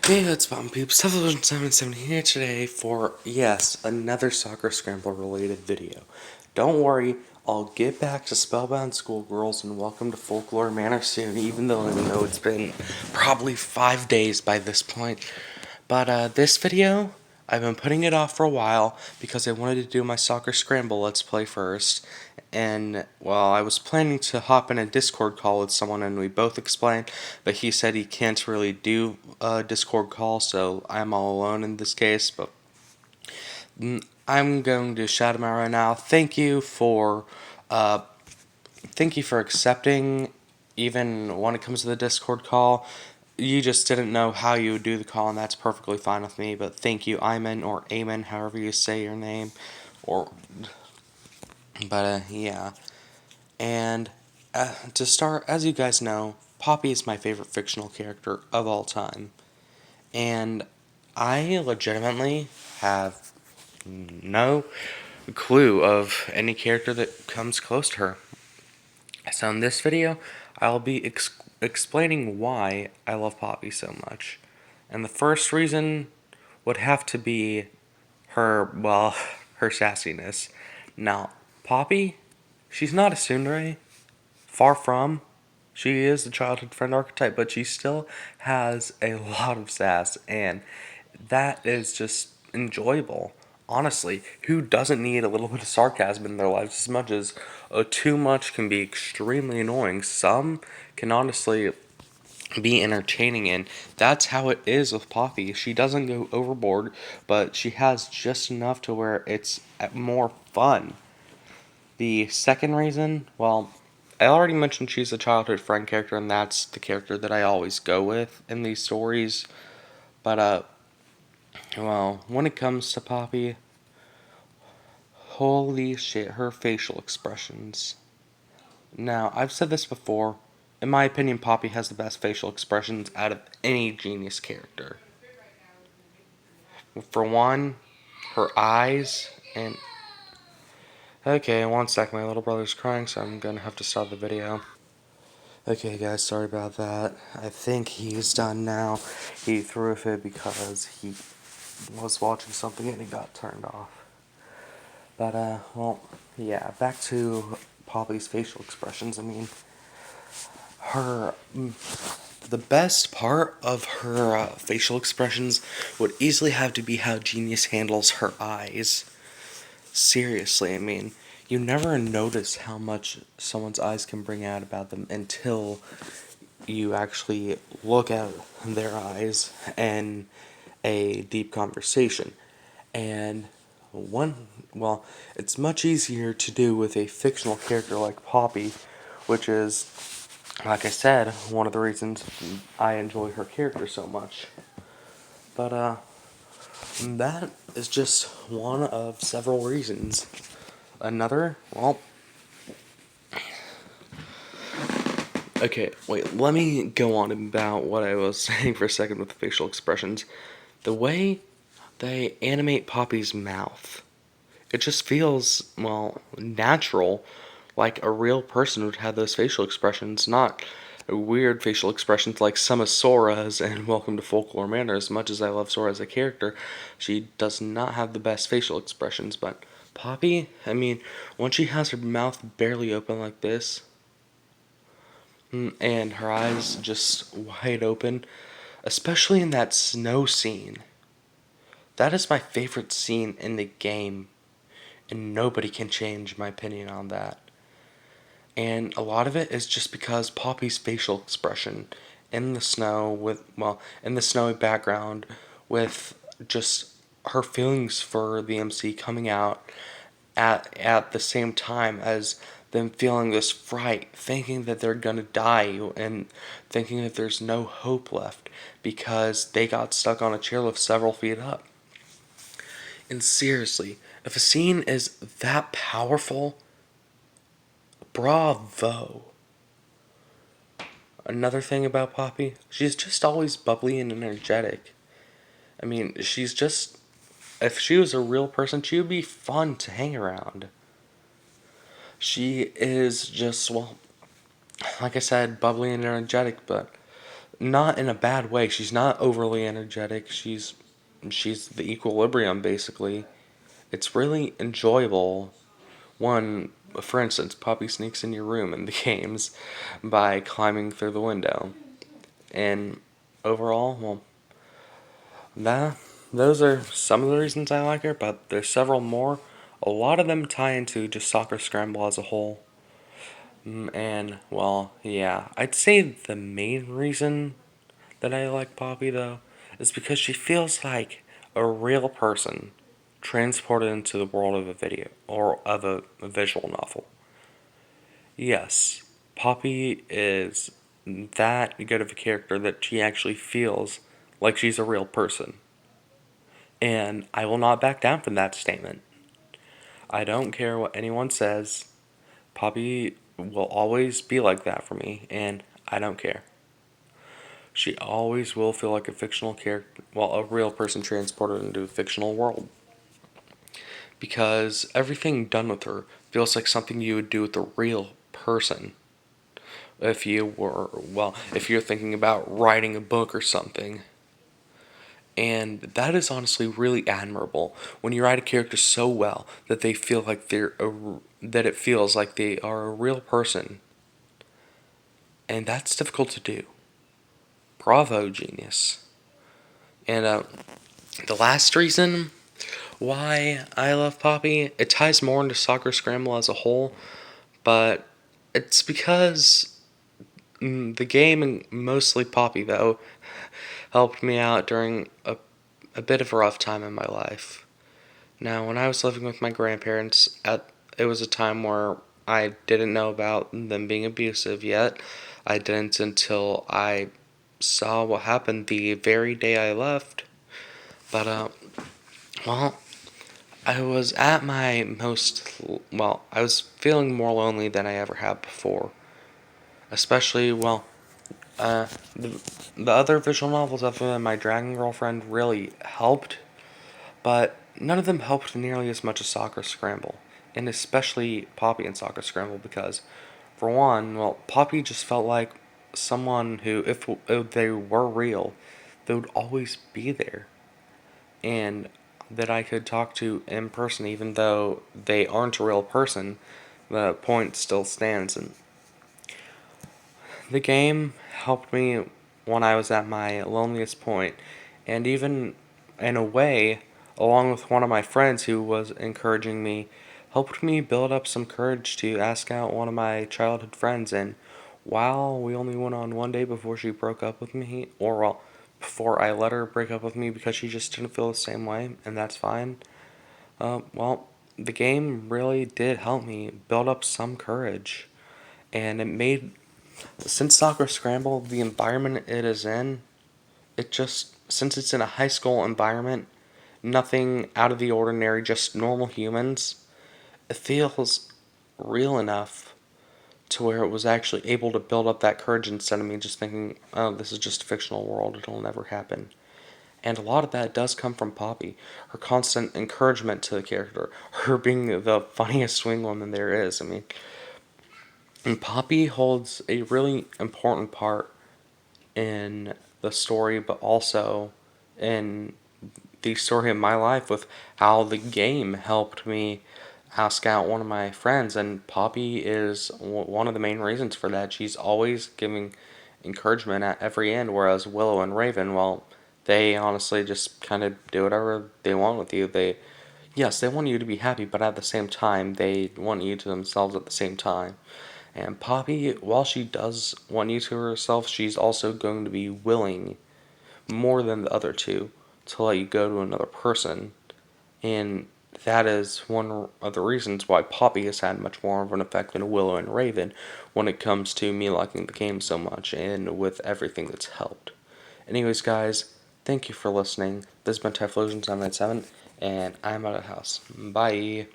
Hey, it's Bomb Peeps, 7770 here today for, yes, another Soccer Scramble related video. Don't worry, I'll get back to Spellbound Schoolgirls and Welcome to Folklore Manor soon, even though I know it's been probably 5 days by this point. But this video, I've been putting it off for a while because I wanted to do my Soccer Scramble Let's Play first. And, well, I was planning to hop in a Discord call with someone and we both explained, but he said he can't really do a Discord call, so I'm all alone in this case. But I'm going to shout him out right now. Thank you for accepting, even when it comes to the Discord call. You just didn't know how you would do the call, and that's perfectly fine with me. But thank you, Iman or Amen, however you say your name, or yeah. And to start, as you guys know, Poppy is my favorite fictional character of all time. And I legitimately have no clue of any character that comes close to her. So in this video, I'll be explaining why I love Poppy so much. And the first reason would have to be her, well, her sassiness. Now, Poppy, she's not a tsundere. Far from. She is the childhood friend archetype, but she still has a lot of sass, and that is just enjoyable. Honestly, who doesn't need a little bit of sarcasm in their lives as much as too much can be extremely annoying? Some can honestly be entertaining, and that's how it is with Poppy. She doesn't go overboard, but she has just enough to where it's more fun. The second reason, well, I already mentioned she's a childhood friend character, and that's the character that I always go with in these stories. But, well, when it comes to Poppy, holy shit, her facial expressions. Now, I've said this before. In my opinion, Poppy has the best facial expressions out of any Genius character. For one, her eyes, and... Okay, one sec, my little brother's crying, so I'm gonna have to stop the video. Okay guys, sorry about that. I think he's done now. He threw a fit because he was watching something and he got turned off. But, well, yeah, back to Poppy's facial expressions. I mean, the best part of her facial expressions would easily have to be how Genius handles her eyes. Seriously, I mean, you never notice how much someone's eyes can bring out about them until you actually look at their eyes in a deep conversation. And well, it's much easier to do with a fictional character like Poppy, which is, like I said, one of the reasons I enjoy her character so much. But, that is just one of several reasons. Another, well, okay, wait, let me go on about what I was saying for a second with the facial expressions. The way they animate Poppy's mouth, it just feels, well, natural, like a real person would have those facial expressions, not weird facial expressions like some of Sora's and Welcome to Folklore Manor. As much as I love Sora as a character, she does not have the best facial expressions, but Poppy, I mean, when she has her mouth barely open like this, and her eyes just wide open, especially in that snow scene. That is my favorite scene in the game, and nobody can change my opinion on that. And a lot of it is just because Poppy's facial expression in the snow in the snowy background with just her feelings for the MC coming out at the same time as them feeling this fright, thinking that they're gonna die and thinking that there's no hope left because they got stuck on a chairlift several feet up. And seriously, if a scene is that powerful, bravo. Another thing about Poppy, she's just always bubbly and energetic. I mean, she's just, if she was a real person, she would be fun to hang around. She is just, well, like I said, bubbly and energetic, but not in a bad way. She's not overly energetic. She's the equilibrium basically. It's really enjoyable. One, for instance, Poppy sneaks in your room in the games by climbing through the window. And overall, well, that those are some of the reasons I like her, but there's several more. A lot of them tie into just Soccer Scramble as a whole. And, well, yeah, I'd say the main reason that I like Poppy, though, is because she feels like a real person transported into the world of a video or of a visual novel. Yes, Poppy is that good of a character that she actually feels like she's a real person. And I will not back down from that statement. I don't care what anyone says. Poppy will always be like that for me, and I don't care. She always will feel like a fictional character, well, a real person transported into a fictional world. Because everything done with her feels like something you would do with a real person. If you're thinking about writing a book or something. And that is honestly really admirable when you write a character so well that they feel like that it feels like they are a real person. And that's difficult to do. Bravo, genius. And the last reason why I love Poppy, it ties more into Soccer Scramble as a whole, but it's because the game, and mostly Poppy though, helped me out during a bit of a rough time in my life. Now, when I was living with my grandparents, it was a time where I didn't know about them being abusive yet. I didn't until I saw what happened the very day I left. But, well, I was at my most, well, I was feeling more lonely than I ever had before. Especially, well, uh, the, the other visual novels other than My Dragon Girlfriend really helped, but none of them helped nearly as much as Soccer Scramble, and especially Poppy and Soccer Scramble because, for one, well, Poppy just felt like someone who, if they were real, they would always be there, and that I could talk to in person, even though they aren't a real person. The point still stands, and the game helped me when I was at my loneliest point, and even in a way, along with one of my friends who was encouraging me, helped me build up some courage to ask out one of my childhood friends. And while we only went on one day before she broke up with me, or well, before I let her break up with me because she just didn't feel the same way, and that's fine. Well, the game really did help me build up some courage, and it made since Soccer Scramble, the environment it is in, since it's in a high school environment, nothing out of the ordinary, just normal humans, it feels real enough to where it was actually able to build up that courage instead of me just thinking, oh, this is just a fictional world, it'll never happen. And a lot of that does come from Poppy. Her constant encouragement to the character, her being the funniest swing woman there is. I mean, and Poppy holds a really important part in the story, but also in the story of my life with how the game helped me ask out one of my friends. And Poppy is one of the main reasons for that. She's always giving encouragement at every end, whereas Willow and Raven, well, they honestly just kind of do whatever they want with you. Yes, they want you to be happy, but at the same time, they want you to themselves at the same time. And Poppy, while she does want you to herself, she's also going to be willing, more than the other two, to let you go to another person. And that is one of the reasons why Poppy has had much more of an effect than Willow and Raven when it comes to me liking the game so much and with everything that's helped. Anyways, guys, thank you for listening. This has been Typhlosion 797, and I'm out of the house. Bye.